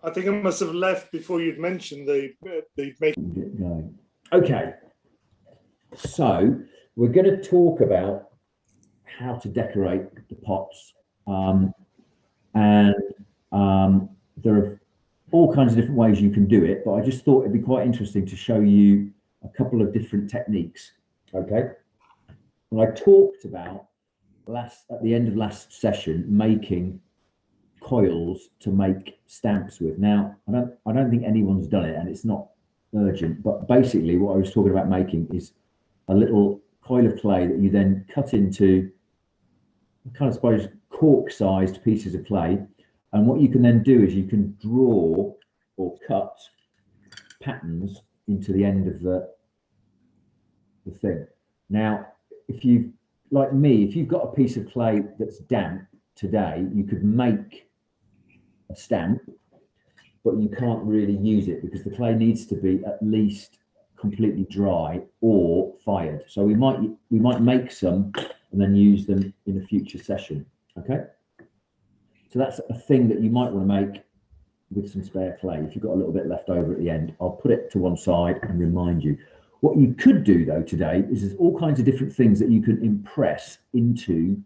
I think I must have left before you'd mentioned the making. Okay, so we're going to talk about how to decorate the pots, and there are all kinds of different ways you can do it, but I just thought it'd be quite interesting to show you a couple of different techniques. Okay, and I talked about at the end of last session making coils to make stamps with. Now I don't think anyone's done it, and it's not urgent, but basically what I was talking about making is a little coil of clay that you then cut into kind of, suppose, cork-sized pieces of clay, and what you can then do is you can draw or cut patterns into the end of the thing. Now, if you, like me, if you've got a piece of clay that's damp today, you could make a stamp, but you can't really use it because the clay needs to be at least completely dry or fired. So we might make some and then use them in a future session. Okay, so that's a thing that you might want to make with some spare clay. If you've got a little bit left over at the end, I'll put it to one side and remind you. What you could do though today is there's all kinds of different things that you can impress into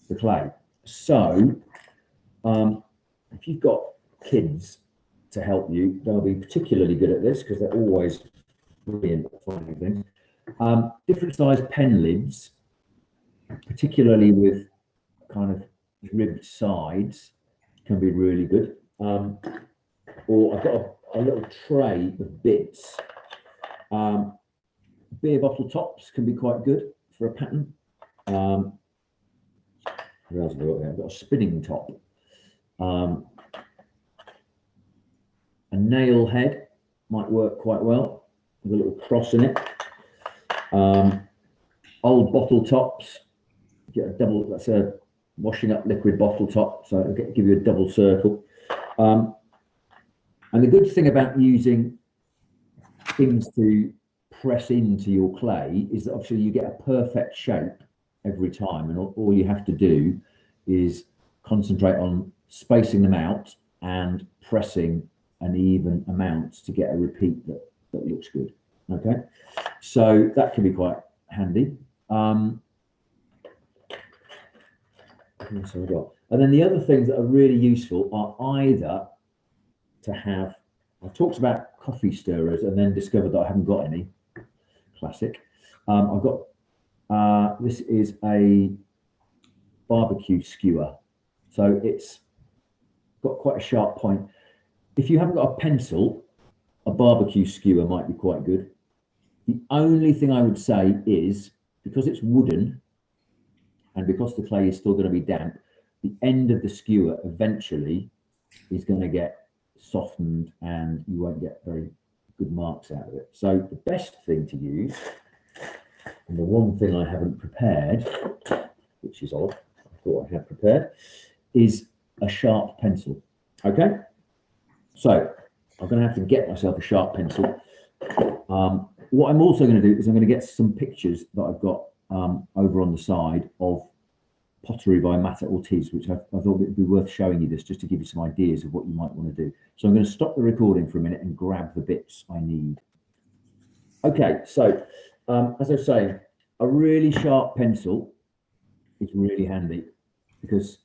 the clay. So if you've got kids to help you, they'll be particularly good at this because they're always brilliant at finding things. Different size pen lids, particularly with kind of ribbed sides, can be really good. Or I've got a little tray of bits. Beer bottle tops can be quite good for a pattern. What else have I got here? I've got a spinning top. A nail head might work quite well with a little cross in it. Old bottle tops, get a double, that's a washing up liquid bottle top, so it'll give you a double circle. And the good thing about using things to press into your clay is that obviously you get a perfect shape every time, and all you have to do is concentrate on spacing them out and pressing an even amount to get a repeat that looks good. Okay, so that can be quite handy. And then the other things that are really useful are either to have, I talked about coffee stirrers and then discovered that I haven't got any. Classic. I've got, this is a barbecue skewer. So it's got quite a sharp point. If you haven't got a pencil, a barbecue skewer might be quite good. The only thing I would say is, because it's wooden and because the clay is still going to be damp, the end of the skewer eventually is going to get softened and you won't get very good marks out of it. So the best thing to use, and the one thing I haven't prepared, which is odd, I thought I had prepared, is a sharp pencil. Okay, so I'm going to have to get myself a sharp pencil. What I'm also going to do is I'm going to get some pictures that I've got over on the side of pottery by Mata Ortiz, which I thought it would be worth showing you this just to give you some ideas of what you might want to do. So I'm going to stop the recording for a minute and grab the bits I need. Okay, so as I was saying, a really sharp pencil is really handy because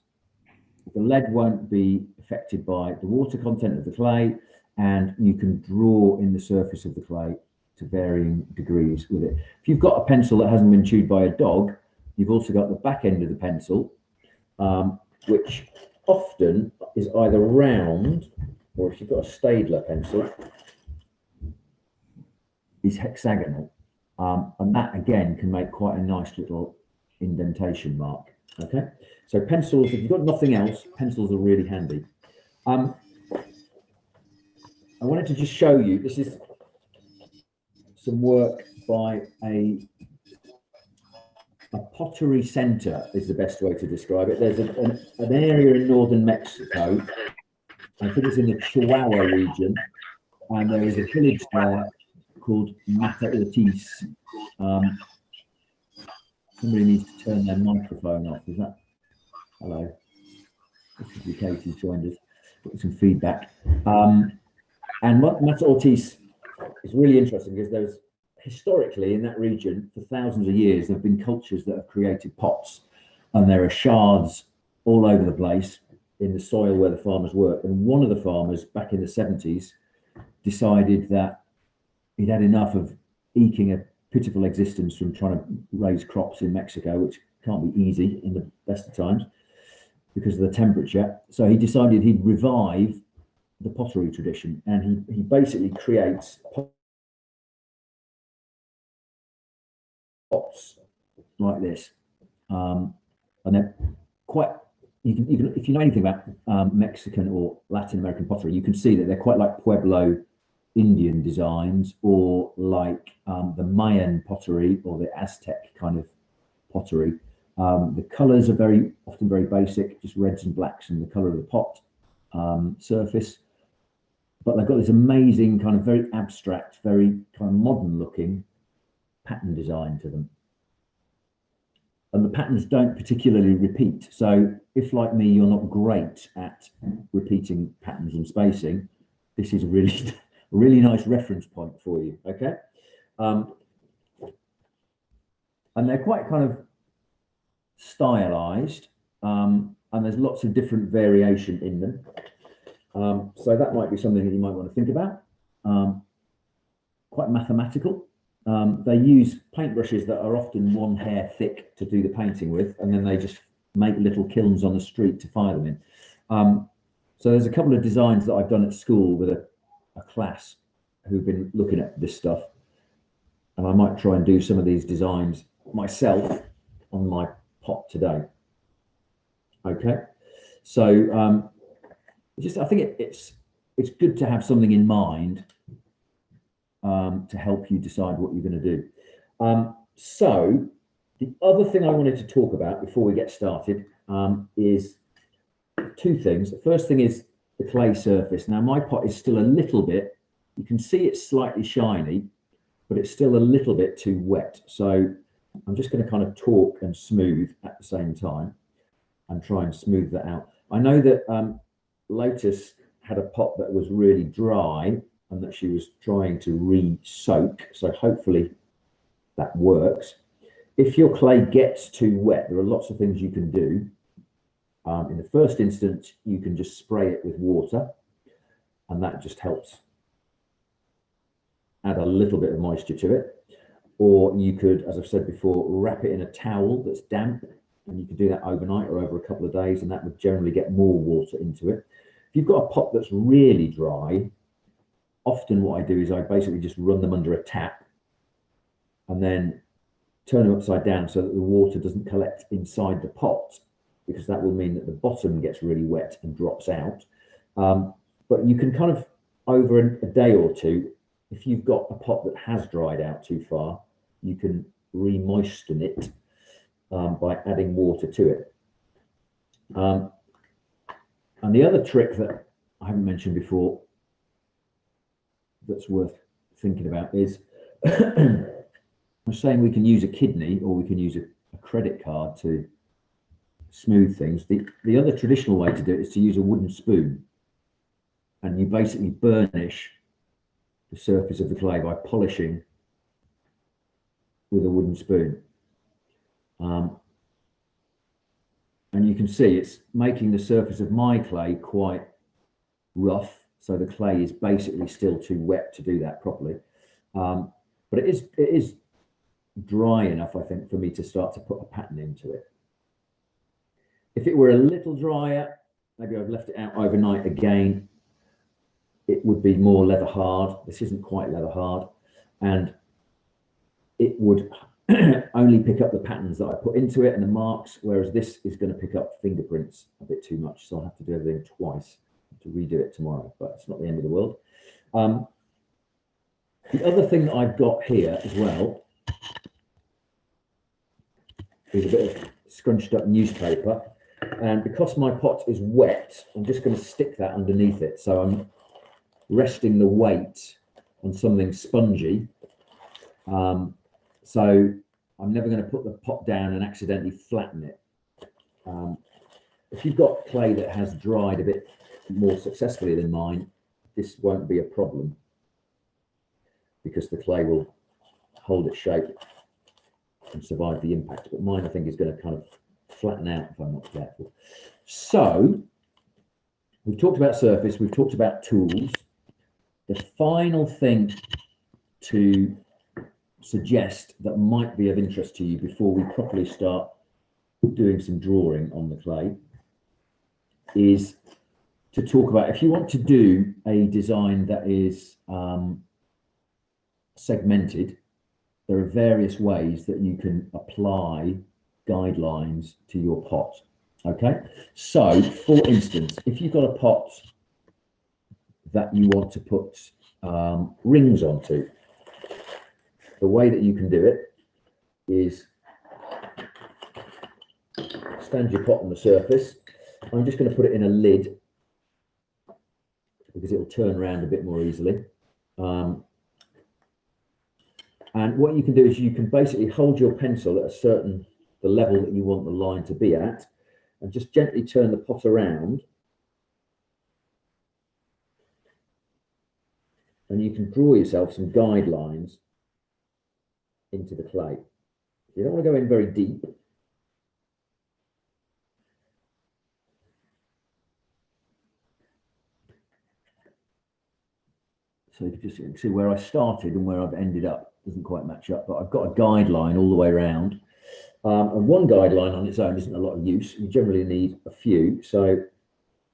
the lead won't be affected by the water content of the clay, and you can draw in the surface of the clay to varying degrees with it. If you've got a pencil that hasn't been chewed by a dog, you've also got the back end of the pencil, which often is either round, or if you've got a Staedtler pencil, is hexagonal. And that again can make quite a nice little indentation mark. Okay, so pencils, if you've got nothing else, pencils are really handy. I wanted to just show you, this is some work by a pottery center is the best way to describe it. There's an area in northern Mexico, I think it's in the Chihuahua region, and there is a village there called Mata Ortiz. Somebody needs to turn their microphone off. Is that? Hello. This is the Katie joined us. put some feedback. And Mata Ortiz is really interesting because there's historically in that region for thousands of years, there have been cultures that have created pots, and there are shards all over the place in the soil where the farmers work. And one of the farmers back in the 70s decided that he'd had enough of eking a pitiful existence from trying to raise crops in Mexico, which can't be easy in the best of times because of the temperature. So he decided he'd revive the pottery tradition, and he basically creates pots like this, and they're quite. You can if you know anything about Mexican or Latin American pottery, you can see that they're quite like Pueblo Indian designs, or like the Mayan pottery or the Aztec kind of pottery. The colours are often very basic, just reds and blacks, and the colour of the pot surface. But they've got this amazing kind of very abstract, very kind of modern looking pattern design to them. And the patterns don't particularly repeat. So if, like me, you're not great at repeating patterns and spacing, this is a really nice reference point for you, okay? And they're quite kind of stylized, and there's lots of different variation in them. So that might be something that you might want to think about. Quite mathematical. They use paintbrushes that are often one hair thick to do the painting with, and then they just make little kilns on the street to fire them in. So there's a couple of designs that I've done at school with a class who've been looking at this stuff, and I might try and do some of these designs myself on my pot today. Okay, so I think it's good to have something in mind to help you decide what you're going to do. So the other thing I wanted to talk about before we get started is two things. The first thing is the clay surface. Now my pot is still a little bit, you can see it's slightly shiny, but it's still a little bit too wet. So I'm just going to kind of talk and smooth at the same time and try and smooth that out. I know that Lotus had a pot that was really dry and that she was trying to re-soak, so hopefully that works. If your clay gets too wet, there are lots of things you can do. In the first instance, you can just spray it with water, and that just helps add a little bit of moisture to it. Or you could, as I've said before, wrap it in a towel that's damp, and you could do that overnight or over a couple of days, and that would generally get more water into it. If you've got a pot that's really dry, often what I do is I basically just run them under a tap and then turn them upside down so that the water doesn't collect inside the pot, because that will mean that the bottom gets really wet and drops out. But you can kind of, over a day or two, if you've got a pot that has dried out too far, you can re-moisten it by adding water to it. And the other trick that I haven't mentioned before that's worth thinking about is I'm saying we can use a kidney or we can use a credit card to smooth things. The other traditional way to do it is to use a wooden spoon, and you basically burnish the surface of the clay by polishing with a wooden spoon. And you can see it's making the surface of my clay quite rough, so the clay is basically still too wet to do that properly. But it is dry enough, I think, for me to start to put a pattern into it. If it were a little drier, maybe I've left it out overnight again, it would be more leather hard. This isn't quite leather hard, and it would only pick up the patterns that I put into it and the marks, whereas this is going to pick up fingerprints a bit too much, so I'll have to do everything twice to redo it tomorrow, but it's not the end of the world. The other thing that I've got here as well is a bit of scrunched up newspaper, and because my pot is wet, I'm just going to stick that underneath it, so I'm resting the weight on something spongy. So I'm never going to put the pot down and accidentally flatten it. If you've got clay that has dried a bit more successfully than mine, this won't be a problem because the clay will hold its shape and survive the impact. But mine, I think, is going to kind of flatten out if I'm not careful. So we've talked about surface, we've talked about tools. The final thing to suggest that might be of interest to you before we properly start doing some drawing on the clay is to talk about, if you want to do a design that is segmented, there are various ways that you can apply guidelines to your pot. Okay, so for instance, if you've got a pot that you want to put rings onto, the way that you can do it is stand your pot on the surface. I'm just going to put it in a lid because it will turn around a bit more easily. And what you can do is you can basically hold your pencil at the level that you want the line to be at, and just gently turn the pot around. And you can draw yourself some guidelines into the clay. You don't want to go in very deep. So you can see where I started and where I've ended up. Doesn't quite match up, but I've got a guideline all the way around. And one guideline on its own isn't a lot of use. You generally need a few. So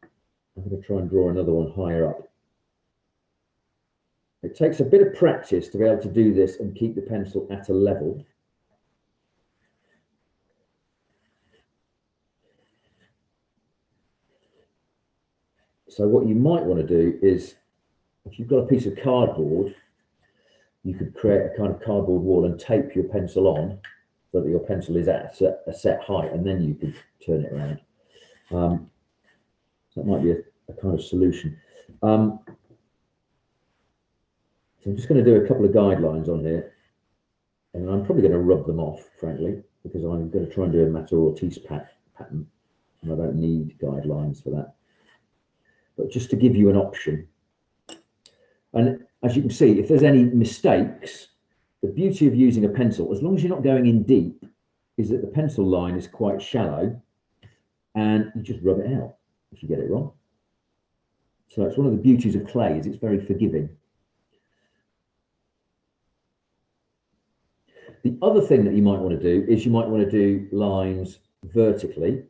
I'm going to try and draw another one higher up. It takes a bit of practice to be able to do this and keep the pencil at a level. So what you might want to do is, if you've got a piece of cardboard, you could create a kind of cardboard wall and tape your pencil on so that your pencil is at a set height, and then you could turn it around. That might be a kind of solution. So I'm just going to do a couple of guidelines on here, and I'm probably going to rub them off, frankly, because I'm going to try and do a Matter-Ortiz pattern, and I don't need guidelines for that. But just to give you an option. And as you can see, if there's any mistakes, the beauty of using a pencil, as long as you're not going in deep, is that the pencil line is quite shallow, and you just rub it out if you get it wrong. So it's one of the beauties of clay, is it's very forgiving. The other thing that you might want to do is you might want to do lines vertically.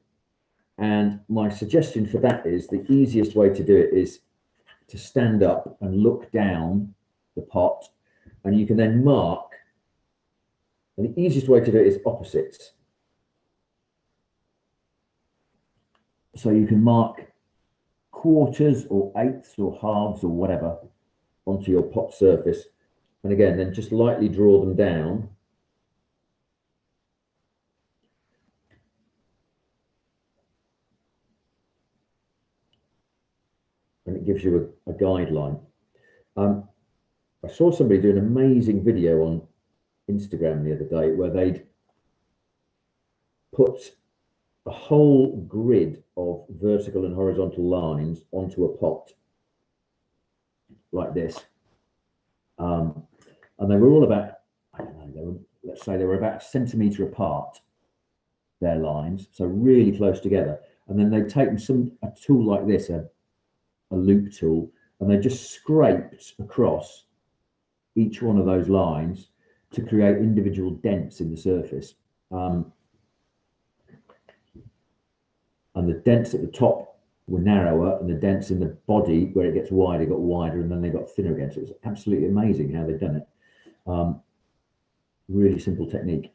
And my suggestion for that is the easiest way to do it is to stand up and look down the pot, and you can then mark. And the easiest way to do it is opposites. So you can mark quarters or eighths or halves or whatever onto your pot surface. And again, then just lightly draw them down. And it gives you a guideline. I saw somebody do an amazing video on Instagram the other day where they'd put a whole grid of vertical and horizontal lines onto a pot like this. And they were all about, I don't know, let's say they were about a centimetre apart, their lines, so really close together. And then they'd taken a tool like this, a loop tool, and they just scraped across each one of those lines to create individual dents in the surface. And the dents at the top were narrower, and the dents in the body, where it gets wider, got wider, and then they got thinner again. So it's absolutely amazing how they've done it. Really simple technique.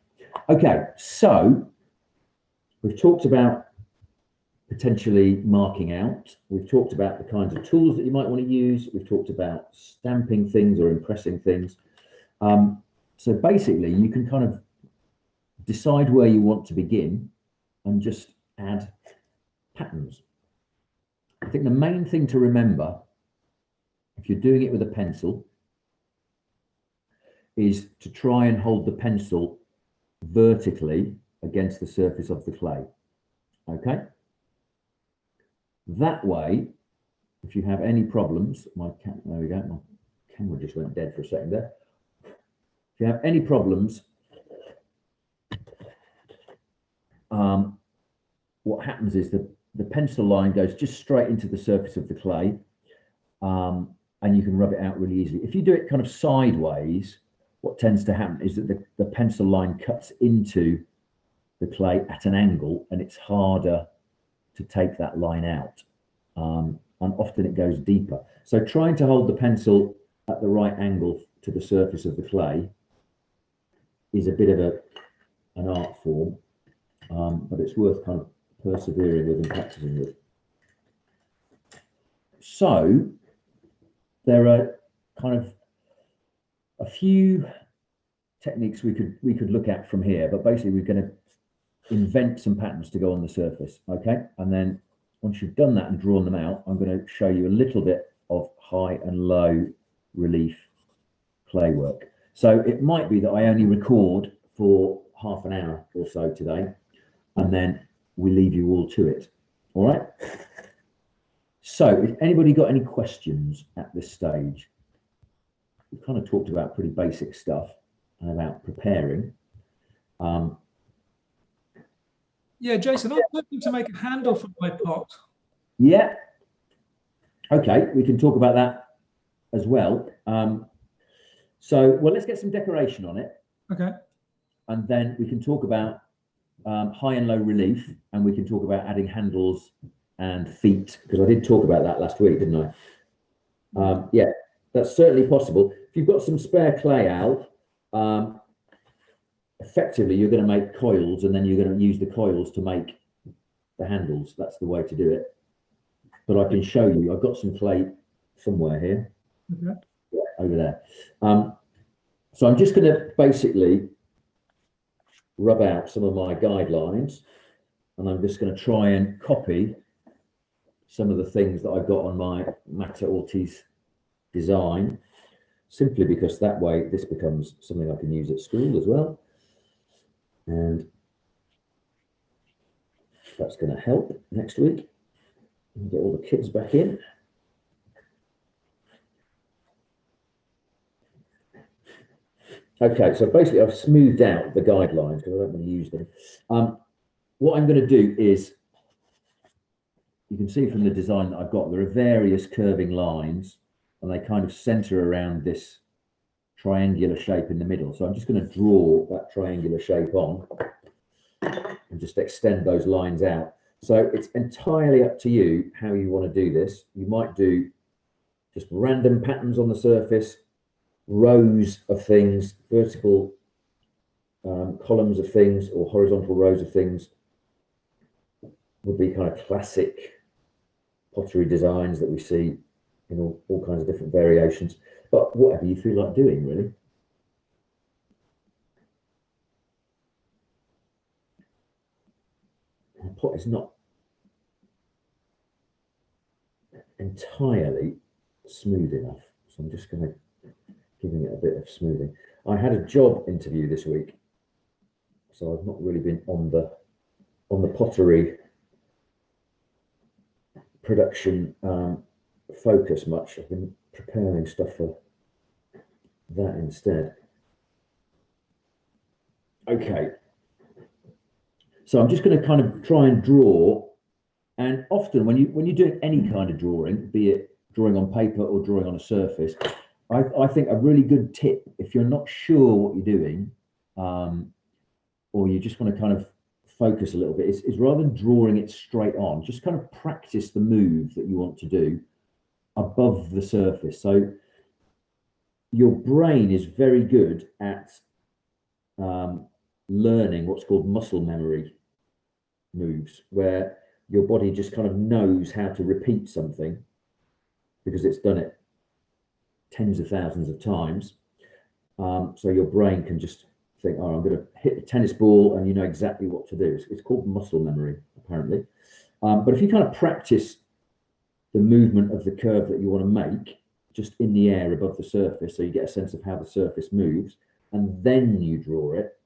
Okay, so we've talked about potentially marking out. We've talked about the kinds of tools that you might want to use. We've talked about stamping things or impressing things. So basically, you can kind of decide where you want to begin and just add patterns. I think the main thing to remember, if you're doing it with a pencil, is to try and hold the pencil vertically against the surface of the clay. Okay? That way, if you have any problems, there we go, my camera just went dead for a second there. If you have any problems, what happens is that the pencil line goes just straight into the surface of the clay, and you can rub it out really easily. If you do it kind of sideways, what tends to happen is that the pencil line cuts into the clay at an angle, and it's harder to take that line out. And often it goes deeper. So trying to hold the pencil at the right angle to the surface of the clay is a bit of an art form, but it's worth kind of persevering with and practicing with. So there are kind of a few techniques we could look at from here, but basically we're going to invent some patterns to go on the surface, okay? And then once you've done that and drawn them out, I'm going to show you a little bit of high and low relief clay work. So it might be that I only record for half an hour or so today, and then we leave you all to it. All right. So if anybody got any questions at this stage, we've kind of talked about pretty basic stuff and about preparing. Yeah, Jason, I'm looking to make a handle for my pot. Yeah. Okay, we can talk about that as well. Well, let's get some decoration on it. Okay. And then we can talk about high and low relief, and we can talk about adding handles and feet, because I did talk about that last week, didn't I? Yeah, that's certainly possible. If you've got some spare clay, Al, effectively you're going to make coils, and then you're going to use the coils to make the handles. That's the way to do it. But I can show you. I've got some clay somewhere here. Okay. Yeah, over there. So I'm just going to basically rub out some of my guidelines, and I'm just going to try and copy some of the things that I've got on my Matter Ortiz design, simply because that way this becomes something I can use at school as well. And that's going to help next week. And get all the kids back in. Okay, so basically I've smoothed out the guidelines because I don't want to use them. What I'm going to do is, you can see from the design that I've got, there are various curving lines, and they kind of center around this triangular shape in the middle. So I'm just going to draw that triangular shape on and just extend those lines out. So it's entirely up to you how you want to do this. You might do just random patterns on the surface, rows of things, vertical columns of things, or horizontal rows of things would be kind of classic pottery designs that we see in all kinds of different variations, but whatever you feel like doing, really. The pot is not entirely smooth enough, so I'm just going to giving it a bit of smoothing. I had a job interview this week, so I've not really been on the pottery production focus much. I've been preparing stuff for that instead. Okay, so I'm just going to kind of try and draw, and often when you're doing any kind of drawing, be it drawing on paper or drawing on a surface, I think a really good tip, if you're not sure what you're doing, or you just want to kind of focus a little bit, is rather than drawing it straight on, just kind of practice the move that you want to do above the surface. So your brain is very good at learning what's called muscle memory moves, where your body just kind of knows how to repeat something because it's done it tens of thousands of times. So your brain can just think, oh, I'm going to hit the tennis ball, and you know exactly what to do. It's called muscle memory, apparently. But if you kind of practice the movement of the curve that you want to make just in the air above the surface, so you get a sense of how the surface moves, and then you draw it,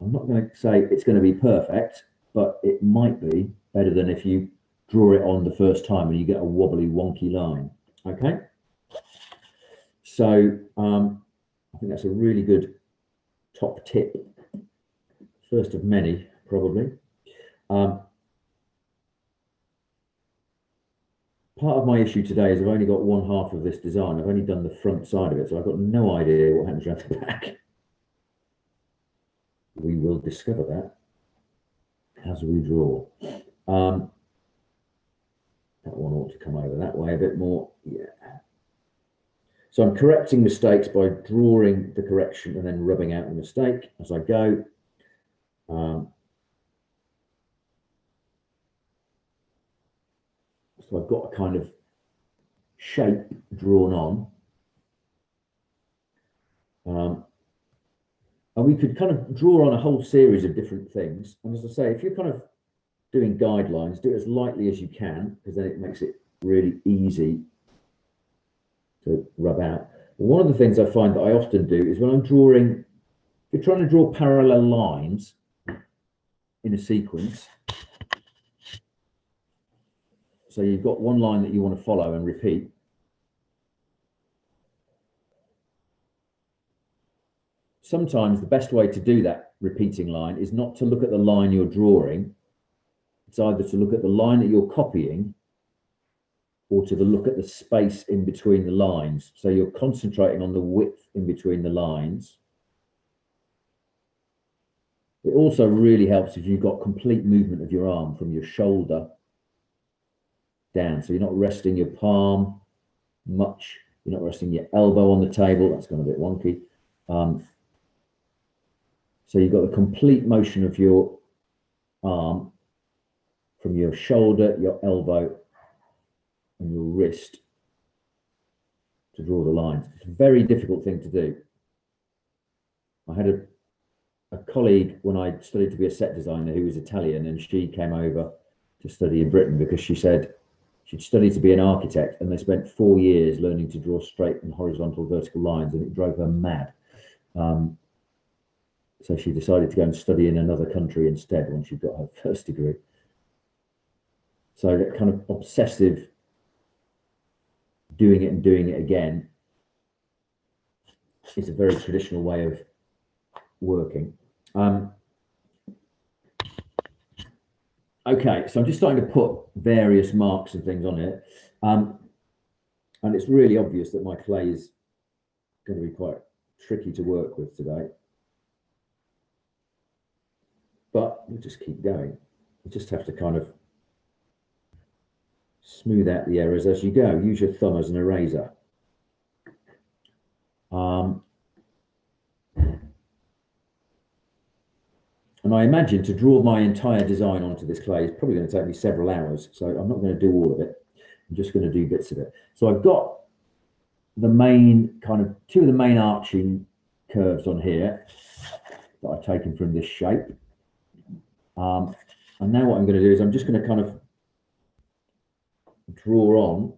I'm not going to say it's going to be perfect, but it might be better than if you draw it on the first time and you get a wobbly, wonky line. Okay. So I think that's a really good top tip. First of many, probably. Part of my issue today is I've only got one half of this design. I've only done the front side of it, so I've got no idea what happens around the back. We will discover that as we draw. That one ought to come over that way a bit more. Yeah. So I'm correcting mistakes by drawing the correction and then rubbing out the mistake as I go. So I've got a kind of shape drawn on. And we could kind of draw on a whole series of different things. And as I say, if you're kind of doing guidelines, do it as lightly as you can, because then it makes it really easy to rub out. One of the things I find that I often do is when I'm drawing, if you're trying to draw parallel lines in a sequence, so you've got one line that you want to follow and repeat. Sometimes the best way to do that repeating line is not to look at the line you're drawing. It's either to look at the line that you're copying or to look at the space in between the lines. So you're concentrating on the width in between the lines. It also really helps if you've got complete movement of your arm from your shoulder down. So you're not resting your palm much. You're not resting your elbow on the table. That's gone a bit wonky. So you've got the complete motion of your arm from your shoulder, your elbow, and your wrist to draw the lines. It's a very difficult thing to do. I had a colleague when I studied to be a set designer who was Italian, and she came over to study in Britain because she said she'd studied to be an architect, and they spent 4 years learning to draw straight and horizontal vertical lines, and it drove her mad. So she decided to go and study in another country instead when she got her first degree. So that kind of obsessive doing it and doing it again is a very traditional way of working. Okay, so I'm just starting to put various marks and things on it. And it's really obvious that my clay is going to be quite tricky to work with today. But we'll just keep going. You just have to kind of smooth out the errors as you go. Use your thumb as an eraser. And I imagine to draw my entire design onto this clay is probably going to take me several hours. So I'm not going to do all of it. I'm just going to do bits of it. So I've got the main kind of two of the main arching curves on here that I've taken from this shape. And now what I'm going to do is I'm just going to kind of draw on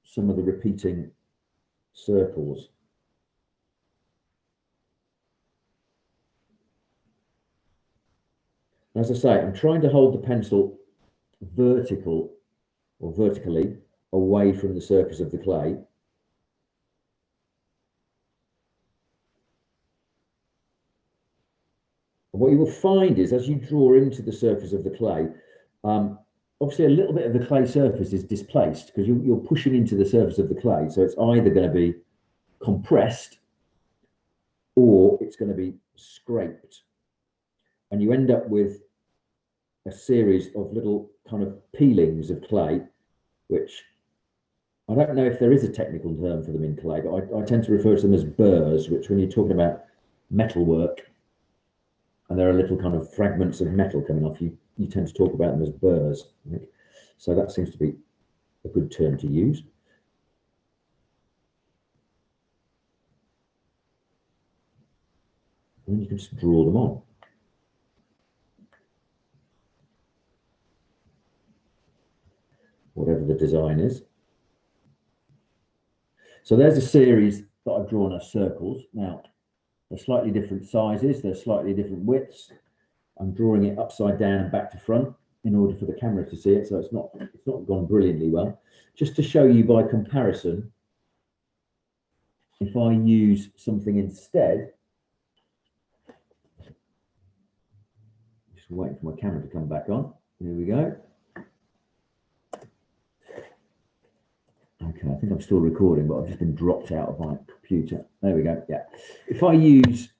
some of the repeating circles. As I say, I'm trying to hold the pencil vertically away from the surface of the clay. And what you will find is as you draw into the surface of the clay, obviously a little bit of the clay surface is displaced because you're pushing into the surface of the clay. So it's either going to be compressed or it's going to be scraped. And you end up with a series of little kind of peelings of clay, which I don't know if there is a technical term for them in clay, but I tend to refer to them as burrs, which when you're talking about metalwork and there are little kind of fragments of metal coming off, you tend to talk about them as burrs, I think. So that seems to be a good term to use. And then you can just draw them on. Whatever the design is. So there's a series that I've drawn as circles. Now, they're slightly different sizes, they're slightly different widths. I'm drawing it upside down and back to front. in order for the camera to see it, so it's not gone brilliantly well. Just to show you by comparison, if I use something instead, just waiting for my camera to come back on. Here we go. Okay, I think I'm still recording, but I've just been dropped out of my computer. There we go. Yeah. If I use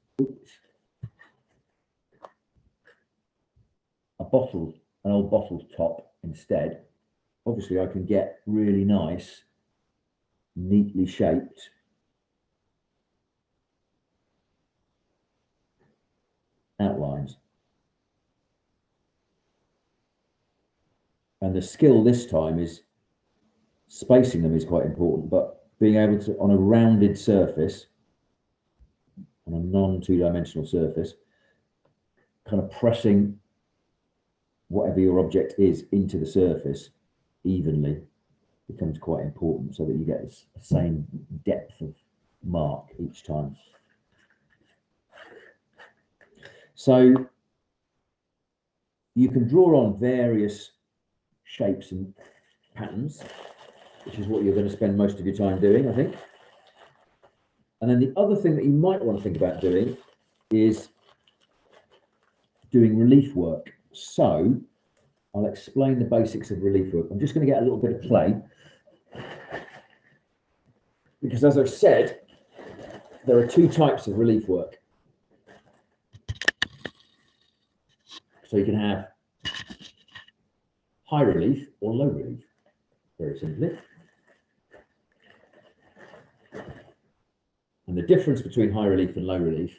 a bottle, an old bottle top instead, obviously I can get really nice, neatly shaped outlines. And the skill this time is spacing them is quite important, but being able to, on a rounded surface, on a non-two-dimensional surface, kind of pressing whatever your object is into the surface evenly becomes quite important, so that you get the same depth of mark each time. So you can draw on various shapes and patterns, which is what you're going to spend most of your time doing, I think. And then the other thing that you might want to think about doing is doing relief work. So I'll explain the basics of relief work. I'm just going to get a little bit of clay, because as I've said, there are two types of relief work. So you can have high relief or low relief, very simply. And the difference between high relief and low relief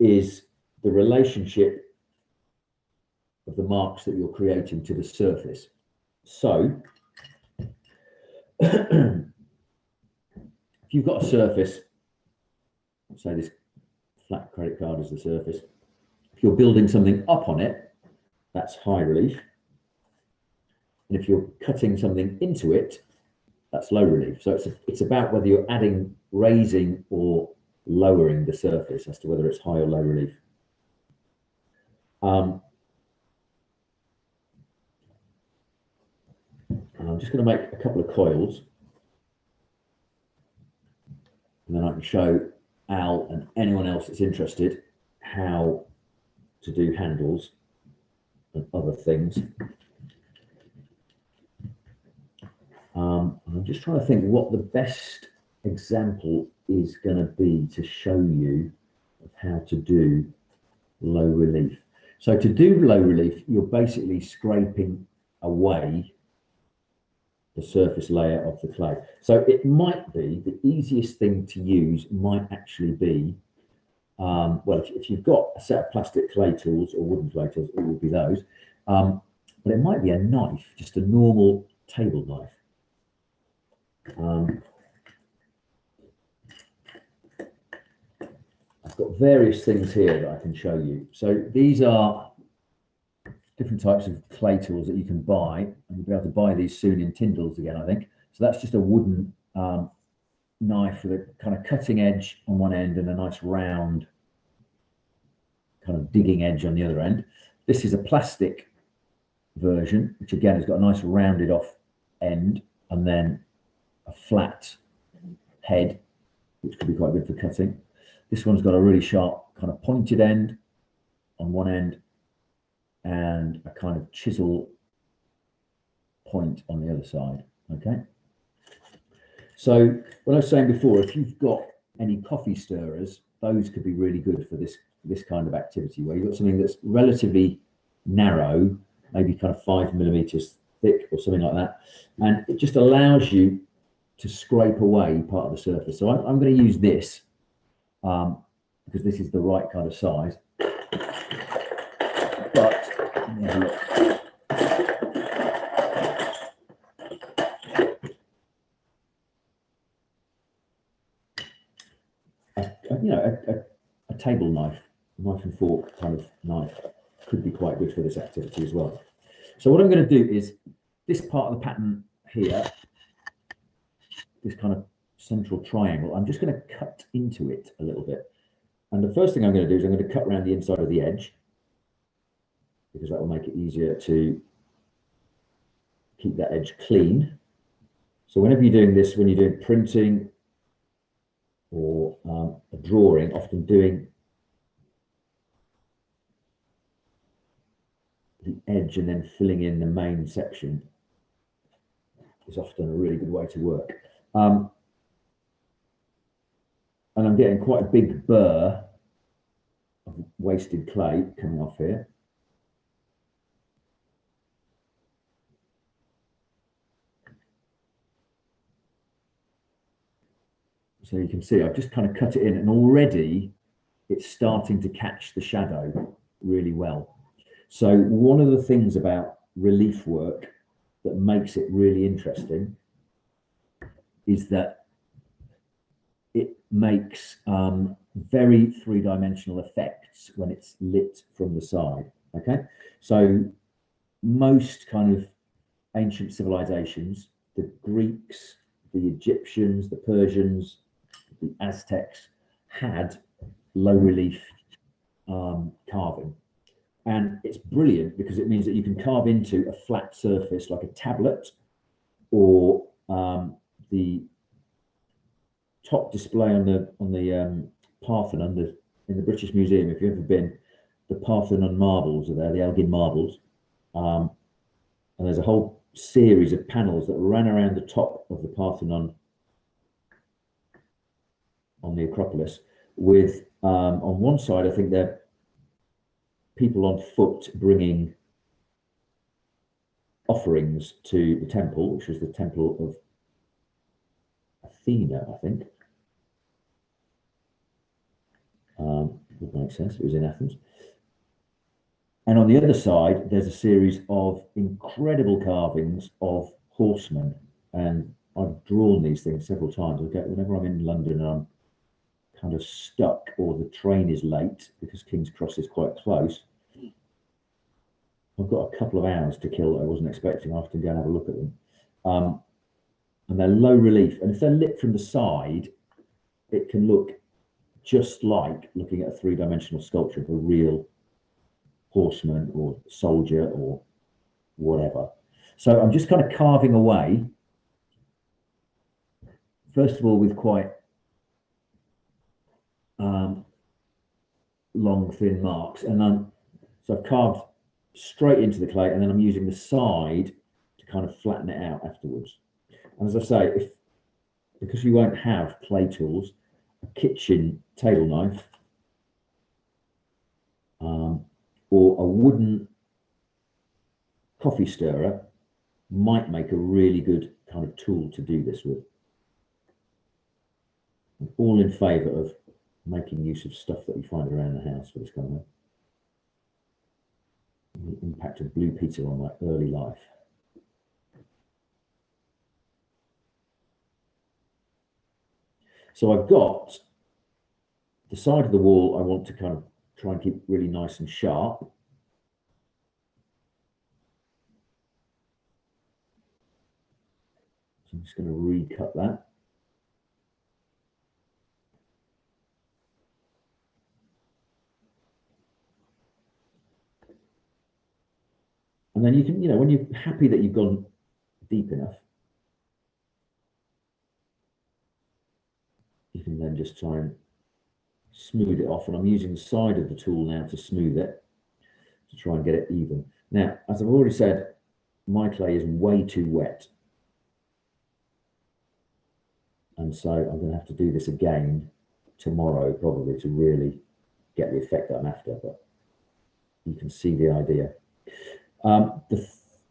is the relationship of the marks that you're creating to the surface. So if you've got a surface, say this flat credit card is the surface, if you're building something up on it, that's high relief. And if you're cutting something into it, that's low relief. So it's about whether you're adding, raising or lowering the surface as to whether it's high or low relief. I'm just going to make a couple of coils, and then I can show Al and anyone else that's interested how to do handles and other things. I'm just trying to think what the best example is going to be to show you of how to do low relief. So to do low relief, you're basically scraping away the surface layer of the clay. So it might be the easiest thing to use might actually be, well, if you've got a set of plastic clay tools or wooden clay tools, it will be those. But it might be a knife, just a normal table knife. I've got various things here that I can show you. So these are different types of clay tools that you can buy, and you'll be able to buy these soon in Tyndall's again, I think. So that's just a wooden knife with a kind of cutting edge on one end and a nice round kind of digging edge on the other end. This is a plastic version, which again has got a nice rounded off end and then a flat head, which could be quite good for cutting. This one's got a really sharp kind of pointed end on one end and a kind of chisel point on the other side. Okay. So what I was saying before, if you've got any coffee stirrers, those could be really good for this kind of activity, where you've got something that's relatively narrow, maybe kind of 5 millimeters thick or something like that, and it just allows you to scrape away part of the surface. So I'm going to use this because this is the right kind of size. But let me have a look. A table knife and fork kind of knife could be quite good for this activity as well. So what I'm going to do is this part of the pattern here, this kind of central triangle, I'm just going to cut into it a little bit. And the first thing I'm going to do is I'm going to cut around the inside of the edge, because that will make it easier to keep that edge clean. So whenever you're doing this, when you're doing printing or a drawing, often doing the edge and then filling in the main section is often a really good way to work. And I'm getting quite a big burr of wasted clay coming off here. So you can see I've just kind of cut it in, and already it's starting to catch the shadow really well. So one of the things about relief work that makes it really interesting is that it makes very three-dimensional effects when it's lit from the side. Okay, so most kind of ancient civilizations, the Greeks, the Egyptians, the Persians, the Aztecs, had low relief carving. And it's brilliant because it means that you can carve into a flat surface like a tablet, or the top display on the Parthenon in the British Museum. If you've ever been, the Parthenon marbles are there, the Elgin marbles, and there's a whole series of panels that ran around the top of the Parthenon on the Acropolis, with on one side, I think they're people on foot bringing offerings to the temple, which was the temple of Athena, I think. Would make sense, it was in Athens. And on the other side, there's a series of incredible carvings of horsemen. And I've drawn these things several times. Whenever I'm in London and I'm kind of stuck, or the train is late because King's Cross is quite close, I've got a couple of hours to kill that I wasn't expecting. I have to go and have a look at them. And they're low relief. And if they're lit from the side, it can look just like looking at a three-dimensional sculpture of a real horseman or soldier or whatever. So I'm just kind of carving away, first of all, with quite long, thin marks. And then, so I've carved straight into the clay, and then I'm using the side to kind of flatten it out afterwards. And as I say, because you won't have clay tools, a kitchen table knife or a wooden coffee stirrer might make a really good kind of tool to do this with. I'm all in favour of making use of stuff that you find around the house for this kind of thing. The impact of Blue Peter on my early life. So I've got the side of the wall I want to kind of try and keep really nice and sharp. So I'm just going to recut that. And then you can, when you're happy that you've gone deep enough, you can then just try and smooth it off. And I'm using the side of the tool now to smooth it, to try and get it even. Now, as I've already said, my clay is way too wet. And so I'm going to have to do this again tomorrow, probably, to really get the effect that I'm after. But you can see the idea. The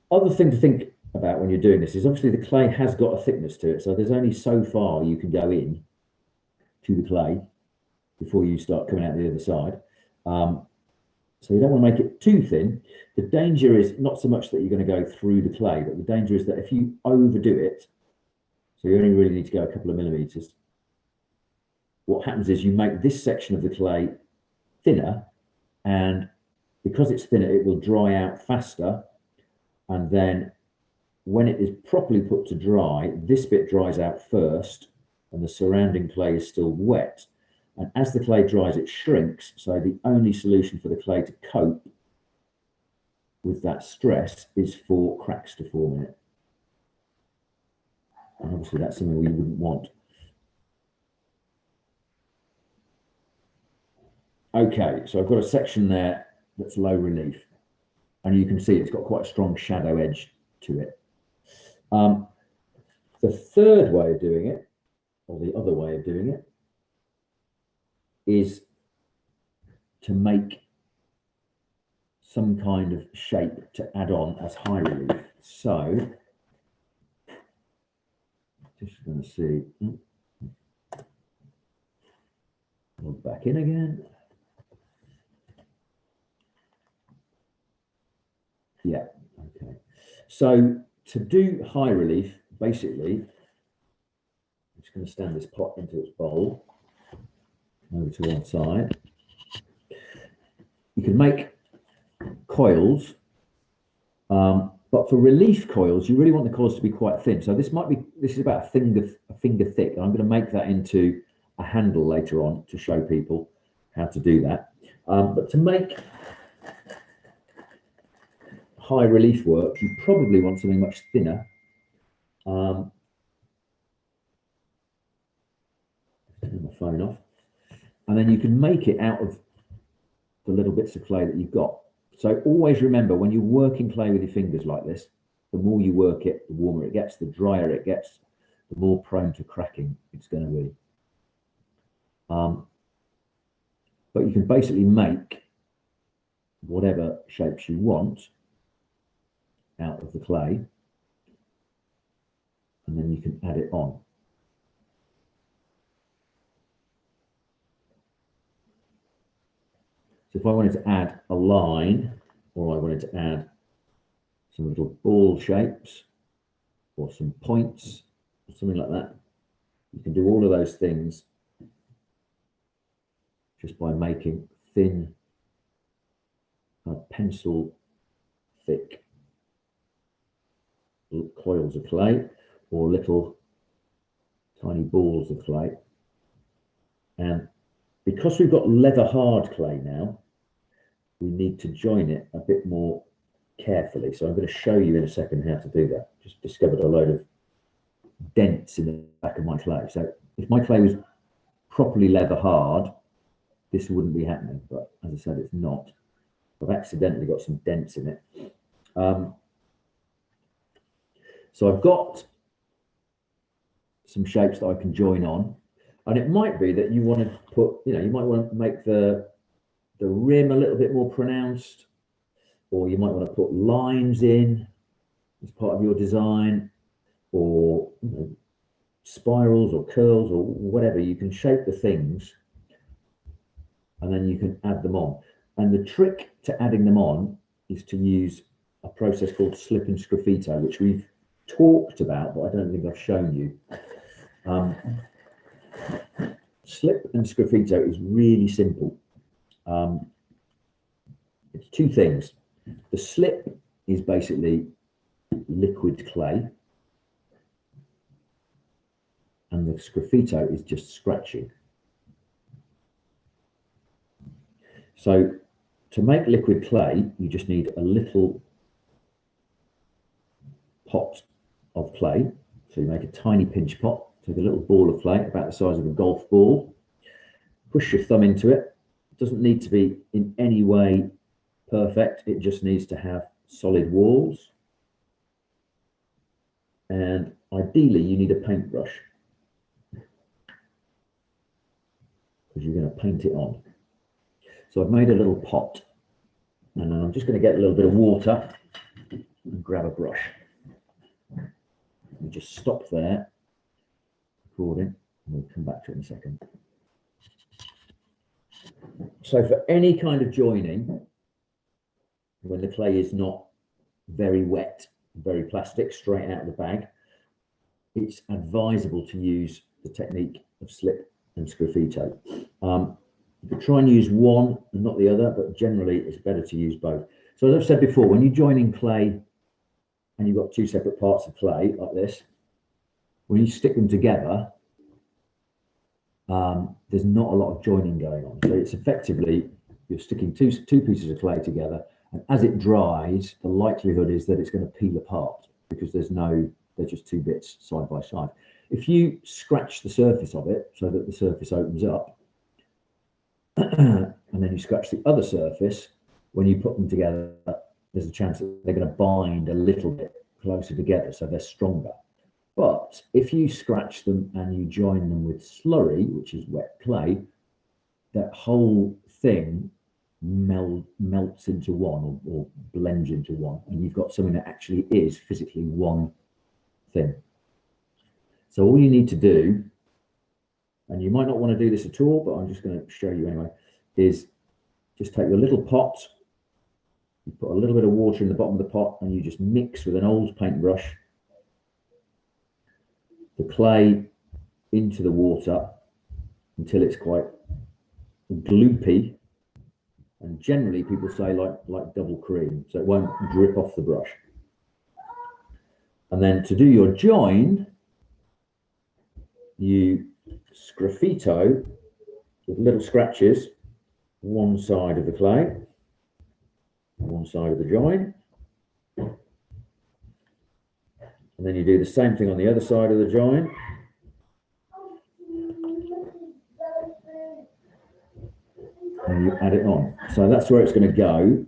other thing to think about when you're doing this is obviously the clay has got a thickness to it. So there's only so far you can go in to the clay before you start coming out the other side. So you don't want to make it too thin. The danger is not so much that you're going to go through the clay, but the danger is that if you overdo it, so you only really need to go a couple of millimeters, what happens is you make this section of the clay thinner, and because it's thinner, it will dry out faster. And then when it is properly put to dry, this bit dries out first and the surrounding clay is still wet. And as the clay dries, it shrinks. So the only solution for the clay to cope with that stress is for cracks to form in it. And obviously that's something we wouldn't want. Okay, so I've got a section there that's low relief, and you can see it's got quite a strong shadow edge to it. The third way of doing it, or the other way of doing it, is to make some kind of shape to add on as high relief. So, just going to see, log back in again. Yeah, okay. So to do high relief, basically, I'm just going to stand this pot into its bowl, over to one side. You can make coils, but for relief coils, you really want the coils to be quite thin. So this is about a finger thick. And I'm going to make that into a handle later on to show people how to do that. But to make high relief work, you probably want something much thinner. Turn my phone off, and then you can make it out of the little bits of clay that you've got. So always remember, when you're working clay with your fingers like this, the more you work it, the warmer it gets, the drier it gets, the more prone to cracking it's going to be. But you can basically make whatever shapes you want out of the clay, and then you can add it on. So if I wanted to add a line, or I wanted to add some little ball shapes or some points or something like that, you can do all of those things just by making thin, pencil thick coils of clay or little tiny balls of clay. And because we've got leather hard clay now, we need to join it a bit more carefully. So I'm going to show you in a second how to do that. Just discovered a load of dents in the back of my clay. So if my clay was properly leather hard, this wouldn't be happening. But as I said, it's not. I've accidentally got some dents in it. So I've got some shapes that I can join on. And it might be that you want to put, you might want to make the rim a little bit more pronounced, or you might want to put lines in as part of your design, or spirals or curls or whatever. You can shape the things and then you can add them on. And the trick to adding them on is to use a process called slip and scruffito, which we've talked about, but I don't think I've shown you. Slip and scruffito is really simple. It's two things. The slip is basically liquid clay, and the scruffito is just scratching. So to make liquid clay, you just need a little pot of clay. So you make a tiny pinch pot, take a little ball of clay about the size of a golf ball, push your thumb into it. It doesn't need to be in any way perfect. It just needs to have solid walls. And ideally you need a paintbrush, because you're going to paint it on. So I've made a little pot, and I'm just going to get a little bit of water and grab a brush. And just stop there, recording, and we'll come back to it in a second. So for any kind of joining, when the clay is not very wet, very plastic, straight out of the bag, it's advisable to use the technique of slip and scruffito. You could try and use one and not the other, but generally it's better to use both. So as I've said before, when you're joining clay and you've got two separate parts of clay like this, when you stick them together, there's not a lot of joining going on. So it's effectively, you're sticking two pieces of clay together, And as it dries, the likelihood is that it's going to peel apart because they're just two bits side by side. If you scratch the surface of it so that the surface opens up, and then you scratch the other surface, when you put them together, there's a chance that they're going to bind a little bit closer together, so they're stronger. But if you scratch them and you join them with slurry, which is wet clay, that whole thing melts into one or blends into one, and you've got something that actually is physically one thing. So all you need to do, and you might not want to do this at all, but I'm just going to show you anyway, is just take your little pot, you put a little bit of water in the bottom of the pot, and you just mix with an old paintbrush the clay into the water until it's quite gloopy, and generally people say like double cream, so it won't drip off the brush. And then to do your join, you scruffito with little scratches one side of the clay, one side of the join, and then you do the same thing on the other side of the join. And you add it on. So that's where it's going to go.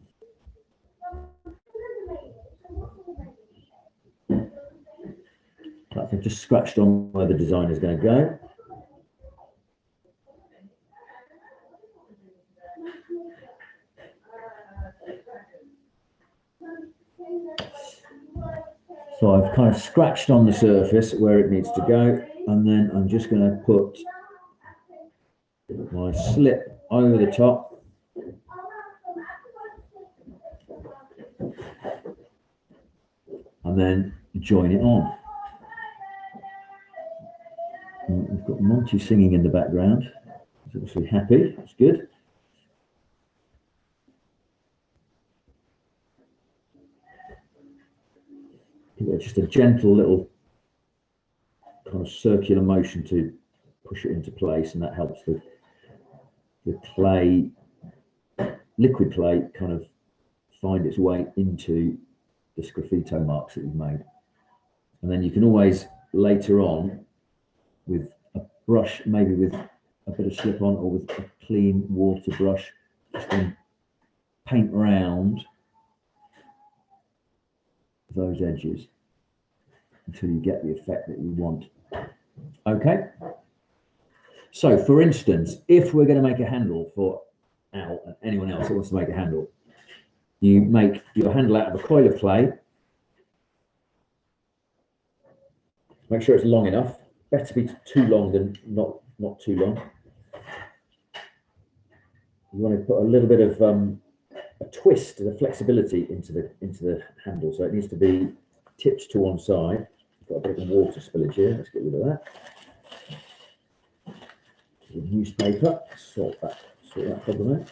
I've just scratched on where the design is going to go. So I've kind of scratched on the surface where it needs to go, and then I'm just going to put my slip over the top. And then join it on. And we've got Monty singing in the background. He's obviously happy, that's good. Just a gentle little kind of circular motion to push it into place, and that helps the clay, liquid clay, kind of find its way into the scruffito marks that you've made. And then you can always later on, with a brush, maybe with a bit of slip on or with a clean water brush, just then paint around those edges until you get the effect that you want. Okay. So for instance, if we're going to make a handle for Al and anyone else that wants to make a handle, you make your handle out of a coil of clay. Make sure it's long enough. Better be too long than not too long. You want to put a little bit of a twist, the flexibility into the handle, so it needs to be tipped to one side. Got a bit of water spillage here. Let's get rid of that. Newspaper. Sort that problem out.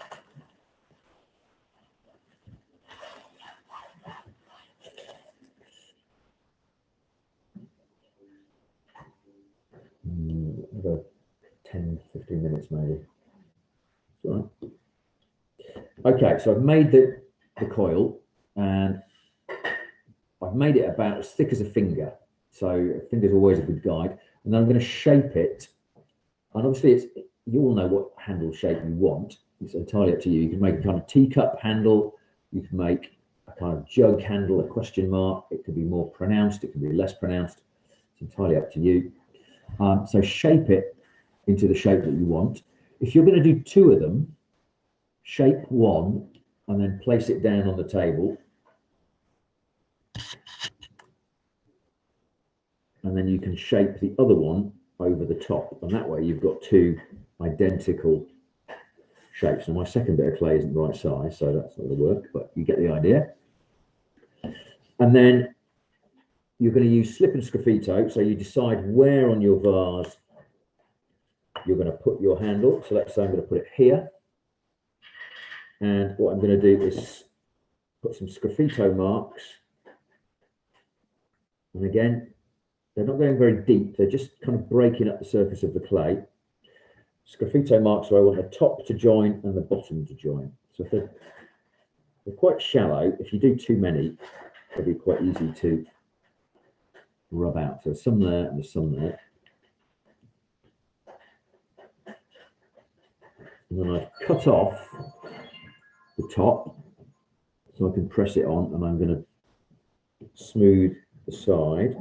About 10, 15 minutes maybe. All right. Okay, so I've made the coil, and I've made it about as thick as a finger. So a finger's always a good guide. And then I'm going to shape it. And obviously you all know what handle shape you want. It's entirely up to you. You can make a kind of teacup handle. You can make a kind of jug handle, a question mark. It could be more pronounced. It could be less pronounced. It's entirely up to you. So shape it into the shape that you want. If you're going to do two of them, shape one and then place it down on the table. And then you can shape the other one over the top. And that way you've got two identical shapes. Now my second bit of clay isn't the right size, so that's not going to work, but you get the idea. And then you're going to use slip and scruffito. So you decide where on your vase you're going to put your handle. So let's say I'm going to put it here. And what I'm going to do is put some scruffito marks. And again, they're not going very deep. They're just kind of breaking up the surface of the clay. Scruffito marks where I want the top to join and the bottom to join. So if They're quite shallow. If you do too many, they'll be quite easy to rub out. So there's some there and there's some there. And then I've cut off the top so I can press it on, and I'm going to smooth the side.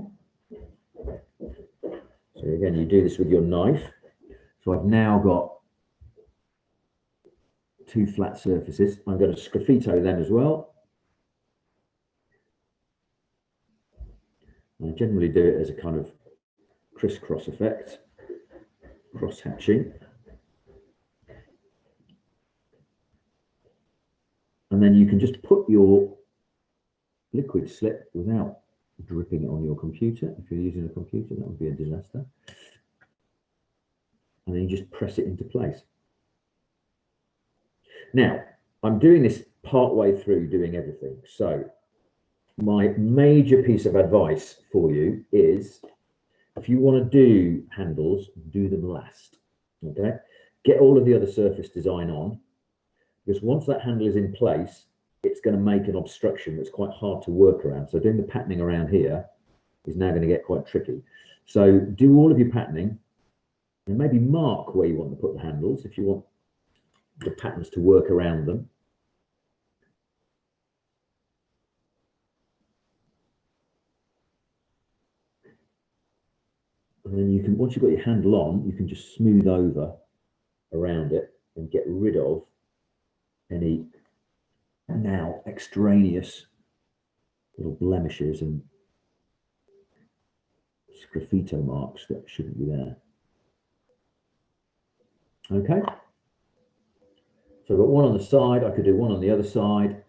So again, you do this with your knife. So I've now got 2 flat surfaces. I'm going to scruffito them as well. I generally do it as a kind of crisscross effect, cross hatching. And then you can just put your liquid slip without dripping it on your computer. If you're using a computer, that would be a disaster. And then you just press it into place. Now, I'm doing this part way through doing everything. So my major piece of advice for you is, if you want to do handles, do them last. Okay? Get all of the other surface design on, because once that handle is in place, it's going to make an obstruction that's quite hard to work around. So doing the patterning around here is now going to get quite tricky. So do all of your patterning and maybe mark where you want to put the handles if you want the patterns to work around them. And then you can, once you've got your handle on, you can just smooth over around it and get rid of any now extraneous little blemishes and scruffito marks that shouldn't be there. Okay, so I've got one on the side. I could do one on the other side.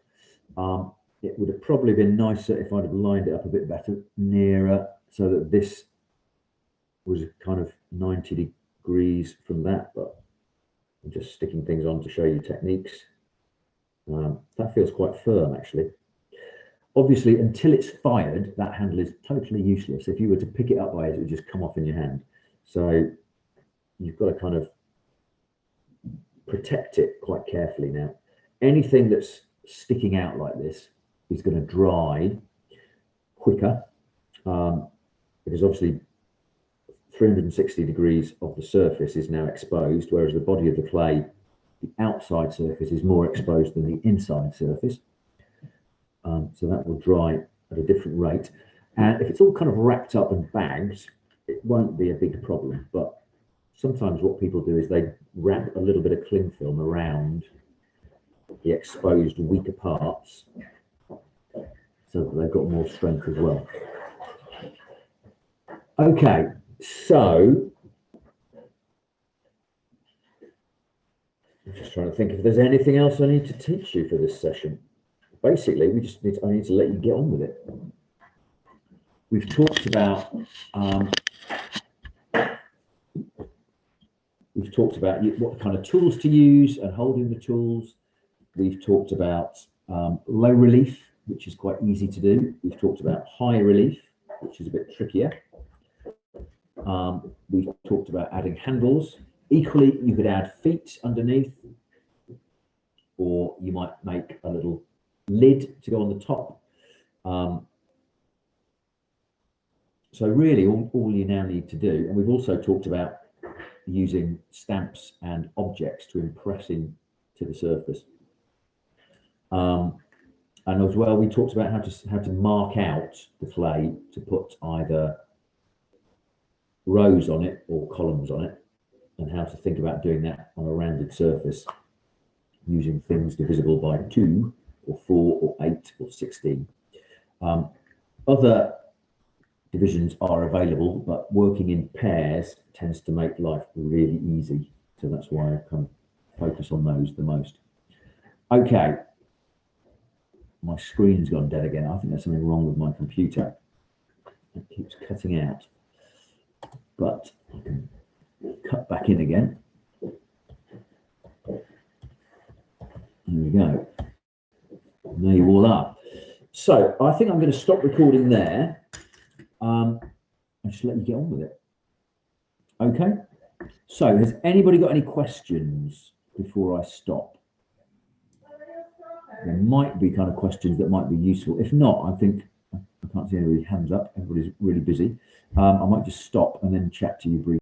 It would have probably been nicer if I'd have lined it up a bit better, nearer, so that this was kind of 90 degrees from that, but I'm just sticking things on to show you techniques. That feels quite firm, actually. Obviously, until it's fired, that handle is totally useless. If you were to pick it up by it, it would just come off in your hand. So you've got to kind of protect it quite carefully now. Anything that's sticking out like this is going to dry quicker, because obviously 360 degrees of the surface is now exposed, whereas the body of the clay, the outside surface, is more exposed than the inside surface. So that will dry at a different rate. And if it's all kind of wrapped up and bagged, it won't be a big problem. But sometimes what people do is they wrap a little bit of cling film around the exposed weaker parts so that they've got more strength as well. Okay, so I'm just trying to think if there's anything else I need to teach you for this session. Basically, I need to let you get on with it. We've talked about what kind of tools to use and holding the tools. We've talked about low relief, which is quite easy to do. We've talked about high relief, which is a bit trickier. We've talked about adding handles. Equally, you could add feet underneath, or you might make a little lid to go on the top. So really all you now need to do, and we've also talked about using stamps and objects to impress into the surface. And as well, we talked about how to mark out the clay to put either rows on it or columns on it, and how to think about doing that on a rounded surface using things divisible by 2 or 4 or 8 or 16. Other divisions are available, but working in pairs tends to make life really easy. So that's why I kind of focus on those the most. Okay, my screen's gone dead again. I think there's something wrong with my computer. It keeps cutting out, but I can cut back in again. There we go. And there you all are. So I think I'm going to stop recording there. And just let you get on with it. Okay. So has anybody got any questions before I stop? there might be kind of questions that might be useful. If not, I think I can't see any hands up. Everybody's really busy. I might just stop and then chat to you briefly.